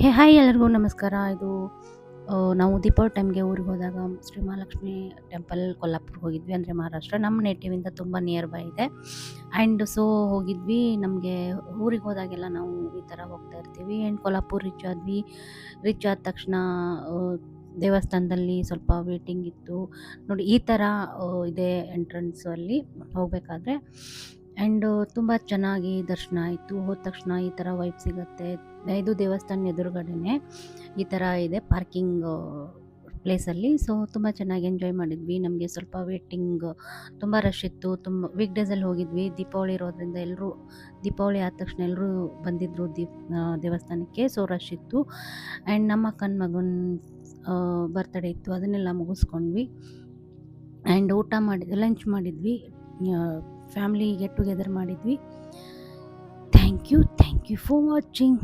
Hi ಎಲ್ಲರಿಗೂ ನಮಸ್ಕಾರ. ಇದು ನಾವು ದೀಪಾವಳಿ ಟೈಮ್ಗೆ ಊರಿಗೆ ಹೋದಾಗ ಶ್ರೀ ಮಹಾಲಕ್ಷ್ಮಿ ಟೆಂಪಲ್ ಕೊಲ್ಲಾಪುರ್ಗೆ ಹೋಗಿದ್ವಿ. ಅಂದರೆ ಮಹಾರಾಷ್ಟ್ರ ನಮ್ಮ ನೇಟಿವಿಂದ ತುಂಬ ನಿಯರ್ ಬೈ ಇದೆ. ಆ್ಯಂಡ್ ಸೊ ಹೋಗಿದ್ವಿ. ನಮಗೆ ಊರಿಗೆ ಹೋದಾಗೆಲ್ಲ ನಾವು ಈ ಥರ ಹೋಗ್ತಾ ಇರ್ತೀವಿ. ಆ್ಯಂಡ್ ಕೊಲ್ಲಾಪುರ್ ರೀಚ್ ಆದ್ವಿ. ರೀಚ್ ಆದ ತಕ್ಷಣ ದೇವಸ್ಥಾನದಲ್ಲಿ ಸ್ವಲ್ಪ ವೇಟಿಂಗ್ ಇತ್ತು. ನೋಡಿ ಈ ಥರ ಇದೆ ಎಂಟ್ರೆನ್ಸಲ್ಲಿ ಹೋಗಬೇಕಾದ್ರೆ. ಆ್ಯಂಡ್ ತುಂಬ ಚೆನ್ನಾಗಿ ದರ್ಶನ ಆಯಿತು. ಹೋದ ತಕ್ಷಣ ಈ ಥರ ವೈಬ್ ಸಿಗುತ್ತೆ. ಇದು ದೇವಸ್ಥಾನ ಎದುರುಗಡೆನೆ ಈ ಥರ ಇದೆ ಪಾರ್ಕಿಂಗ್ ಪ್ಲೇಸಲ್ಲಿ. ಸೊ ತುಂಬ ಚೆನ್ನಾಗಿ ಎಂಜಾಯ್ ಮಾಡಿದ್ವಿ. ನಮಗೆ ಸ್ವಲ್ಪ ವೇಟಿಂಗ್ ತುಂಬ ರಶ್ ಇತ್ತು. ತುಂಬ ವೀಕ್ ಡೇಸಲ್ಲಿ ಹೋಗಿದ್ವಿ. ದೀಪಾವಳಿ ಇರೋದ್ರಿಂದ ಎಲ್ಲರೂ ದೀಪಾವಳಿ ಆದ ತಕ್ಷಣ ಎಲ್ಲರೂ ಬಂದಿದ್ದರು ದೇವಸ್ಥಾನಕ್ಕೆ. ಸೊ ರಶ್ ಇತ್ತು. ಆ್ಯಂಡ್ ನಮ್ಮ ಅಕ್ಕನ ಮಗನ ಬರ್ತ್ಡೇ ಇತ್ತು, ಅದನ್ನೆಲ್ಲ ಮುಗಿಸ್ಕೊಂಡ್ವಿ. ಆ್ಯಂಡ್ ಊಟ ಲಂಚ್ ಮಾಡಿದ್ವಿ, ಫ್ಯಾಮಿಲಿ ಗೆಟ್ ಟುಗೆದರ್ ಮಾಡಿದ್ವಿ. Thank you for watching.